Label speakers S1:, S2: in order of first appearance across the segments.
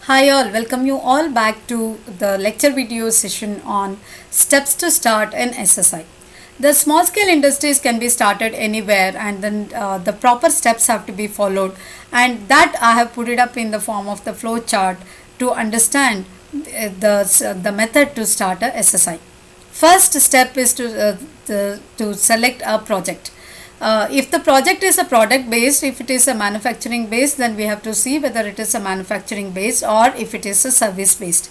S1: Hi all, welcome you all back to the lecture video session on steps to start an SSI. The small scale industries can be started anywhere, and then the proper steps have to be followed, and that I have put it up in the form of the flow chart to understand the method to start a SSI. First step is to select a project. If the project is a product based, if it is a manufacturing based, then we have to see whether it is a manufacturing based or if it is a service based.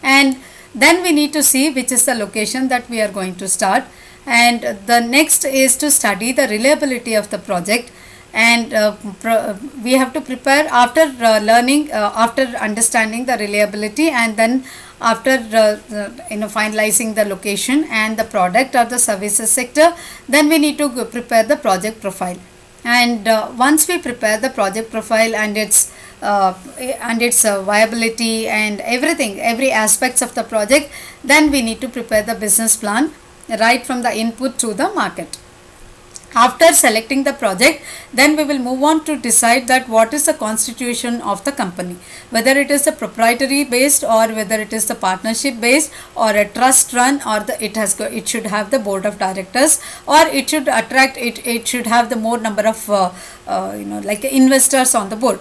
S1: And then we need to see which is the location that we are going to start. And the next is to study the reliability of the project. And we have to prepare after after understanding the reliability, and then after finalizing the location and the product or the services sector, then we need to prepare the project profile. And once we prepare the project profile and its viability and every aspects of the project, then we need to prepare the business plan right from the input to the market. After selecting the project, then we will move on to decide that what is the constitution of the company, whether it is a proprietary based or whether it is the partnership based or a trust run, or it should have the board of directors, or it should have the more number of like investors on the board.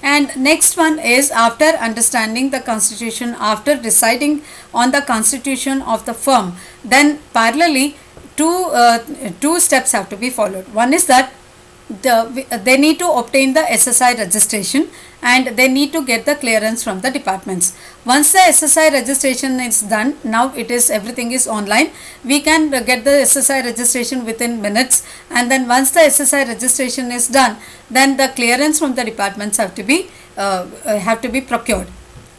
S1: And next one is, after understanding the constitution, after deciding on the constitution of the firm, then parallelly two steps have to be followed. One is that they need to obtain the SSI registration, and they need to get the clearance from the departments. Once the SSI registration is done, now everything is online. We can get the SSI registration within minutes, and then once the SSI registration is done, then the clearance from the departments have to be procured.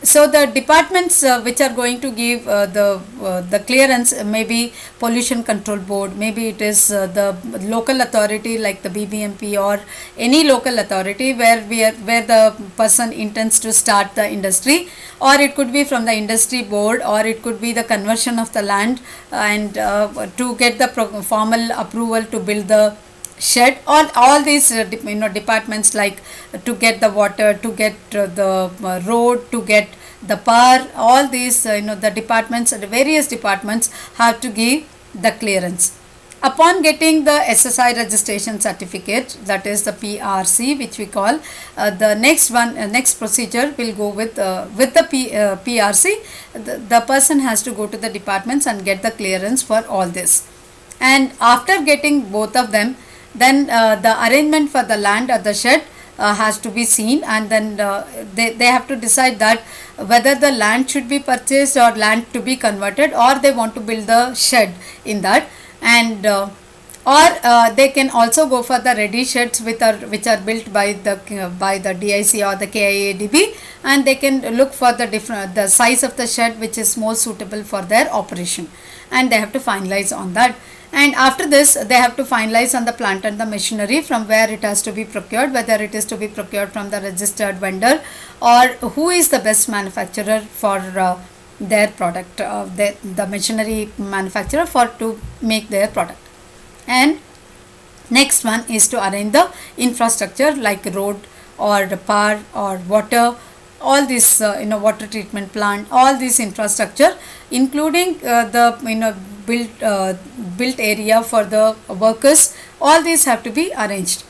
S1: So the departments which are going to give the clearance may be pollution control board, maybe it is the local authority like the BBMP or any local authority where the person intends to start the industry, or it could be from the industry board, or it could be the conversion of the land, and to get the formal approval to build the shed. All these departments, like to get the water, to get the road, to get the power, all these the departments, the various departments have to give the clearance. Upon getting the SSI registration certificate, that is the PRC, which we call, the next procedure will go with the PRC. The person has to go to the departments and get the clearance for all this. And after getting both of them, then the arrangement for the land or the shed has to be seen, and then they have to decide that whether the land should be purchased or land to be converted, or they want to build the shed in that. And or they can also go for the ready sheds which are built by the DIC or the KIADB, and they can look for the size of the shed which is more suitable for their operation, and they have to finalize on that. And after this, they have to finalize on the plant and the machinery, from where it has to be procured, whether it is to be procured from the registered vendor, or who is the best manufacturer for their product, the machinery manufacturer to make their product. And next one is to arrange the infrastructure like road or power or water, all this water treatment plant, all this infrastructure, including the built area for the workers, all these have to be arranged.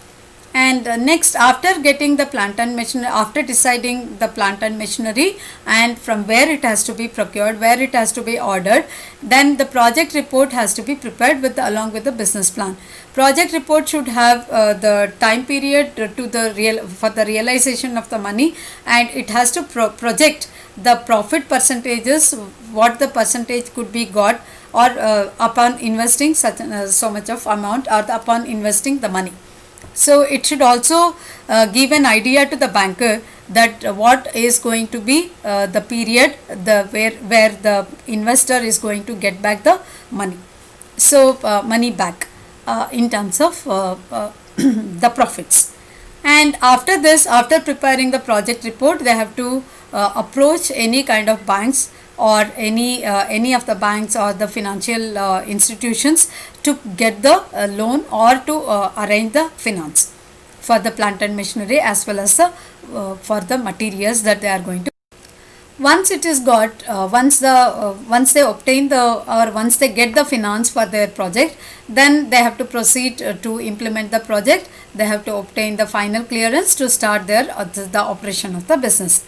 S1: And next, after getting the plant and machinery, after deciding the plant and machinery and from where it has to be procured, where it has to be ordered, then the project report has to be prepared along with the business plan. Project report should have the time period for the realization of the money, and it has to project the profit percentages, what the percentage could be got, or upon investing so much of amount, or upon investing the money. So it should also give an idea to the banker that what is going to be the period where the investor is going to get back the money. So money back in terms of the profits. And after this, after preparing the project report, they have to approach any kind of banks or any of the banks or the financial institutions to get the loan or to arrange the finance for the plant and machinery, as well as for the materials that they are going to. Once it is got, once they obtain the, or once they get the finance for their project, then they have to proceed to implement the project. They have to obtain the final clearance to start their the operation of the business.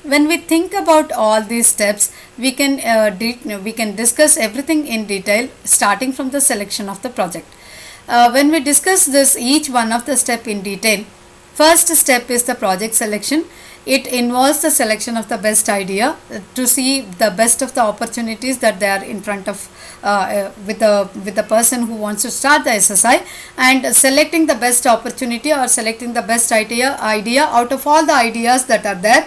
S1: When we think about all these steps, we can discuss everything in detail, starting from the selection of the project. When we discuss this each one of the step in detail, first step is the project selection. It involves the selection of the best idea, to see the best of the opportunities that they are in front of, with the person who wants to start the SSI, and selecting the best opportunity or selecting the best idea out of all the ideas that are there,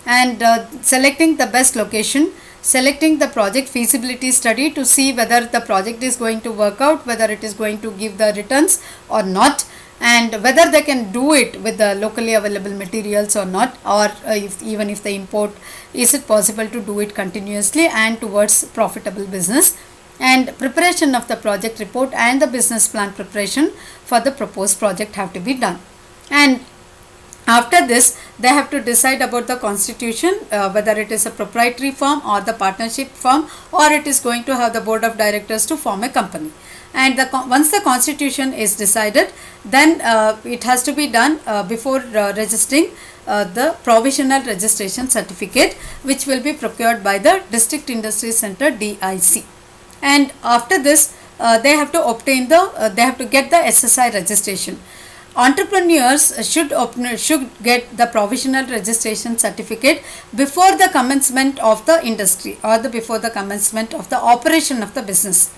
S1: and selecting the best location, selecting the project feasibility study to see whether the project is going to work out, whether it is going to give the returns or not, and whether they can do it with the locally available materials or not, or even if they import, is it possible to do it continuously and towards profitable business. And preparation of the project report and the business plan preparation for the proposed project have to be done. And after this, they have to decide about the constitution, whether it is a proprietary firm or the partnership firm, or it is going to have the board of directors to form a company. And once the constitution is decided, then it has to be done before registering the provisional registration certificate, which will be procured by the District Industry Center DIC. And after this, they have to obtain the they have to get the SSI registration. Entrepreneurs should get the provisional registration certificate before the commencement of the industry, or before the commencement of the operation of the business.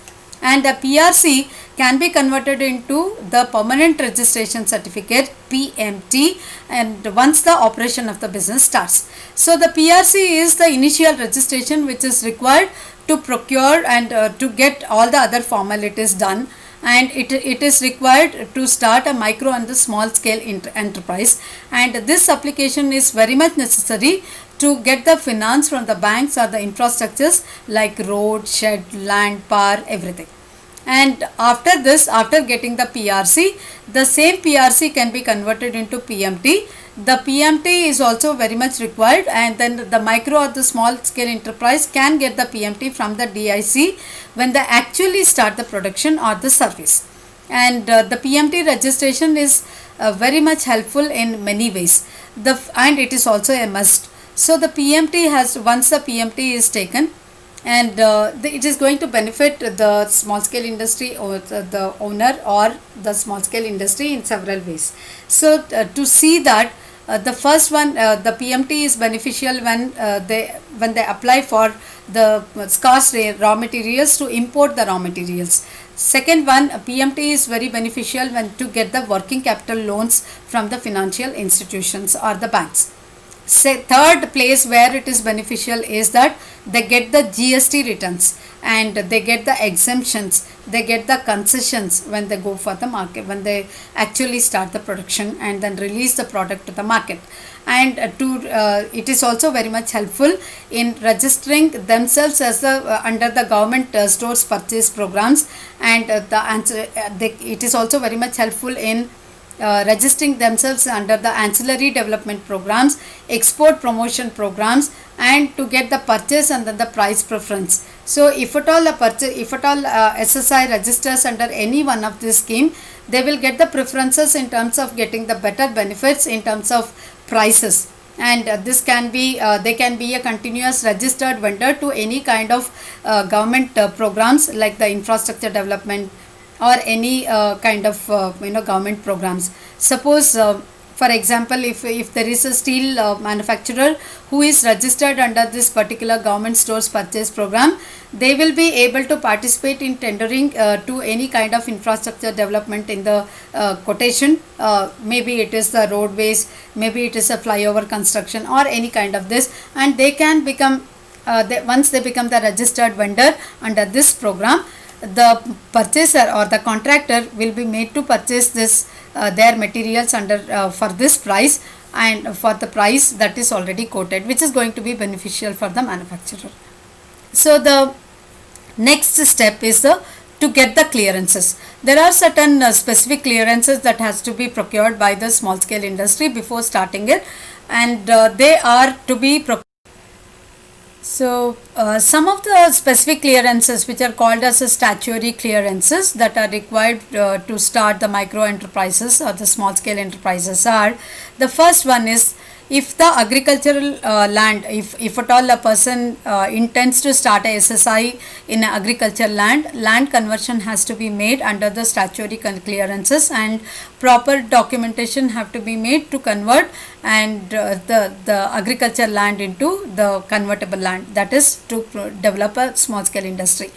S1: And the PRC can be converted into the permanent registration certificate, PMT, and once the operation of the business starts. So the PRC is the initial registration which is required to procure and to get all the other formalities done, and it is required to start a micro and the small scale enterprise. And this application is very much necessary to get the finance from the banks or the infrastructures like road, shed, land, power, everything. And after this, after getting the PRC, the same PRC can be converted into PMT. The PMT is also very much required, and then the micro or the small scale enterprise can get the PMT from the DIC when they actually start the production or the service. And the PMT registration is very much helpful in many ways, and it is also a must. So the PMT has, once the PMT is taken, and it is going to benefit the small scale industry or the owner or the small scale industry in several ways. So to see that, the first one, the PMT is beneficial when they apply for the scarce raw materials to import the raw materials. Second one, PMT is very beneficial when to get the working capital loans from the financial institutions or the banks. Third place where it is beneficial is that they get the GST returns, and they get the exemptions, they get the concessions when they go for the market, when they actually start the production and then release the product to the market. And it is also very much helpful in registering themselves as the under the government stores purchase programs, and it is also very much helpful in registering themselves under the ancillary development programs, export promotion programs, and to get the purchase and then the price preference. So if at all SSI registers under any one of this scheme, they will get the preferences in terms of getting the better benefits in terms of prices. And this can be they can be a continuous registered vendor to any kind of government programs like the infrastructure development or any kind of government programs. Suppose for example, if there is a steel manufacturer who is registered under this particular government stores purchase program, they will be able to participate in tendering to any kind of infrastructure development in the quotation. Maybe it is the roadways, maybe it is a flyover construction or any kind of this, and they can become once they become the registered vendor under this program, the purchaser or the contractor will be made to purchase this their materials under for this price, and for the price that is already quoted, which is going to be beneficial for the manufacturer. So the next step is to get the clearances. There are certain specific clearances that has to be procured by the small scale industry before starting it, and they are to be So, some of the specific clearances which are called as a statutory clearances that are required to start the micro enterprises or the small scale enterprises are, the first one is, if the agricultural land, if at all a person intends to start a SSI in agricultural land conversion has to be made under the statutory clearances, and proper documentation have to be made to convert and the agricultural land into the convertible land, that is to develop a small scale industry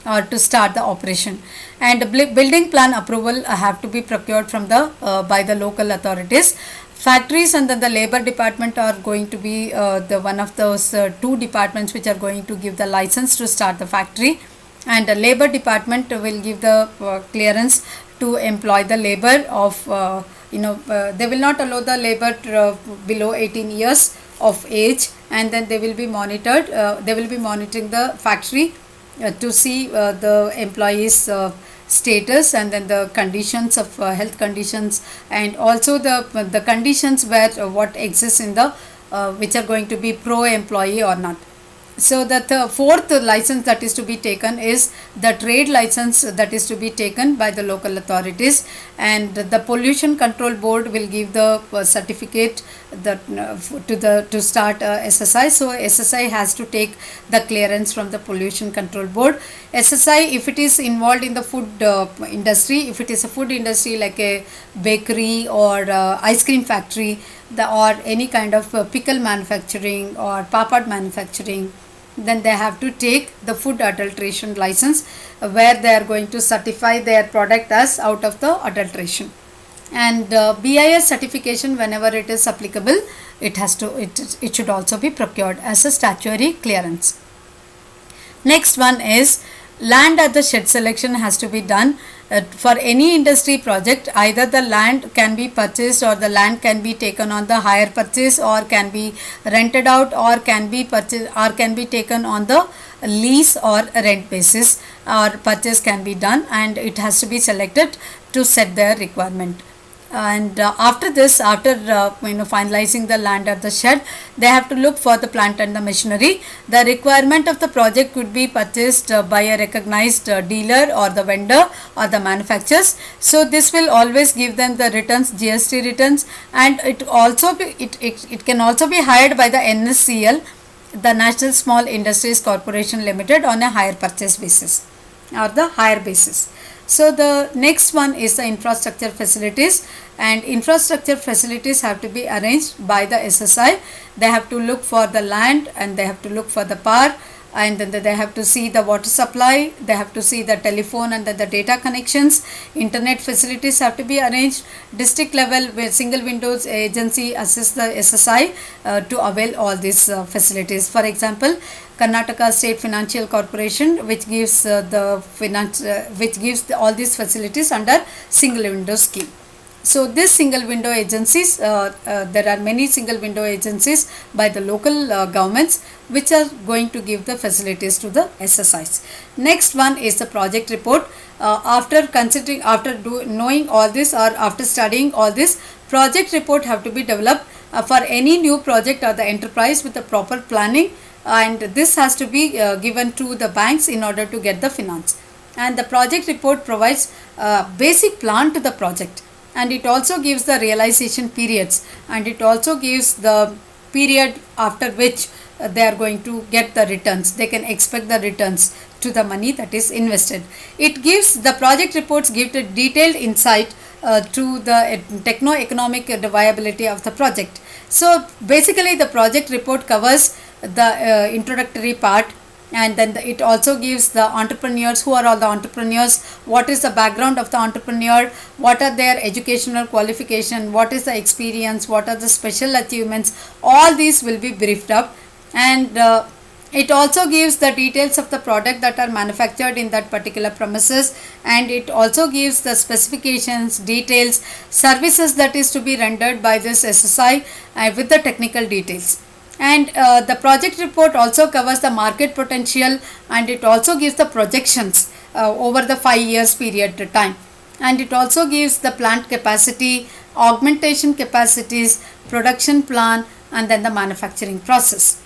S1: or to start the operation. And building plan approval have to be procured from the by the local authorities. Factories and then the labor department are going to be the one of those two departments which are going to give the license to start the factory, and the labor department will give the clearance to employ the labor of they will not allow the labor below 18 years of age, and then they will be monitored, they will be monitoring the factory to see the employees status, and then the conditions of health conditions, and also the conditions where what exists in the which are going to be pro employee or not. So that the fourth license that is to be taken is the trade license that is to be taken by the local authorities, and the pollution control board will give the certificate that to start SSI. So SSI has to take the clearance from the pollution control board. SSI, if it is involved in the food industry, if it is a food industry like a bakery or ice cream factory, or any kind of pickle manufacturing or papad manufacturing, then they have to take the food adulteration license where they are going to certify their product as out of the adulteration. And BIS certification, whenever it is applicable, it should also be procured as a statutory clearance. Next one is, land at the shed selection has to be done. For any industry project, either the land can be purchased or the land can be taken on the hire purchase, or can be rented out, or can be purchased, or can be taken on the lease or rent basis, or purchase can be done, and it has to be selected to set their requirement. And after this, after finalizing the land at the shed, they have to look for the plant and the machinery. The requirement of the project could be purchased by a recognized dealer or the vendor or the manufacturers. So this will always give them the returns, GST returns, and it can also be hired by the NSCL, the National Small Industries Corporation Limited, on a hire purchase basis or the hire basis. So the next one is the infrastructure facilities, and infrastructure facilities have to be arranged by the SSI. They have to look for the land, and they have to look for the power, and then they have to see the water supply, they have to see the telephone and the data connections. Internet facilities have to be arranged. District level where single windows agency assists the SSI to avail all these facilities. For example, Karnataka State Financial Corporation, which gives all these facilities under single window scheme. So this single window agencies, there are many single window agencies by the local governments which are going to give the facilities to the SSIs. Next one is the project report. Knowing all this, or after studying all this, project report have to be developed for any new project or the enterprise with the proper planning, and this has to be given to the banks in order to get the finance. And the project report provides basic plan to the project, and it also gives the realization periods, and it also gives the period after which they are going to get the returns, they can expect the returns to the money that is invested. It gives, the project reports give a detailed insight to the techno-economic viability of the project. So basically the project report covers the introductory part, and then it also gives the entrepreneurs, who are all the entrepreneurs, what is the background of the entrepreneur, what are their educational qualification, what is the experience, what are the special achievements, all these will be briefed up. And it also gives the details of the product that are manufactured in that particular premises, and it also gives the specifications, details, services that is to be rendered by this SSI with the technical details. And the project report also covers the market potential, and it also gives the projections over the 5 years period to time, and it also gives the plant capacity, augmentation capacities, production plan, and then the manufacturing process.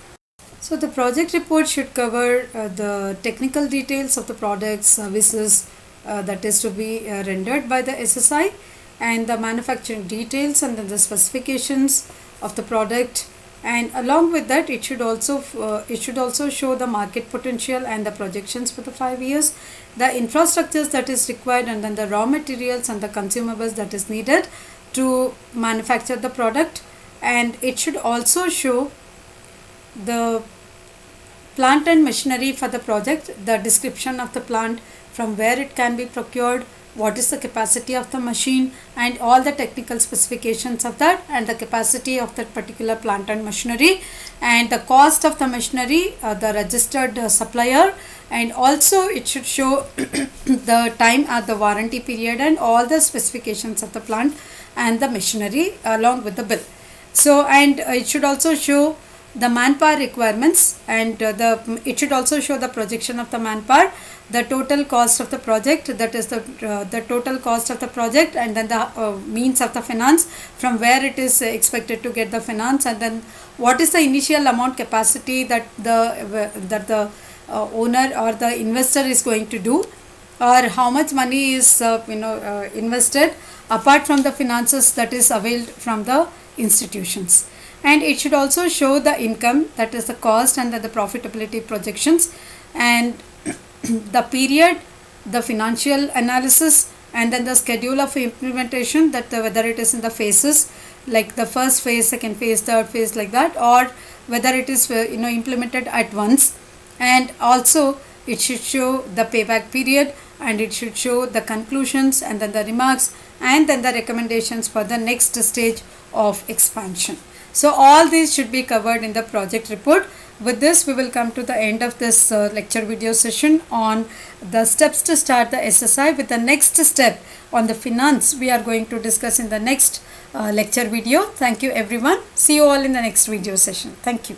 S1: So So the project report should cover the technical details of the products, services that is to be rendered by the SSI, and the manufacturing details, and then the specifications of the product. And along with that, it should also show the market potential and the projections for the 5 years, the infrastructures that is required, and then the raw materials and the consumables that is needed to manufacture the product. And it should also show the plant and machinery for the project, the description of the plant, from where it can be procured, what is the capacity of the machine, and all the technical specifications of that, and the capacity of that particular plant and machinery, and the cost of the machinery, the registered supplier. And also it should show the time at the warranty period, and all the specifications of the plant and the machinery along with the bill. So, and it should also show the manpower requirements, and it should also show the projection of the manpower, the total cost of the project, that is the total cost of the project, and then the means of the finance, from where it is expected to get the finance, and then what is the initial amount capacity that the owner or the investor is going to do, or how much money is invested apart from the finances that is availed from the institutions. And it should also show the income, that is the cost, and the profitability projections, and the period, the financial analysis, and then the schedule of implementation, that whether it is in the phases, like the first phase, second phase, third phase, like that, or whether it is implemented at once. And also it should show the payback period, and it should show the conclusions, and then the remarks, and then the recommendations for the next stage of expansion. So all these should be covered in the project report. With this, we will come to the end of this lecture video session on the steps to start the SSI. With the next step on the finance, we are going to discuss in the next lecture video. Thank you everyone. See you all in the next video session. Thank you.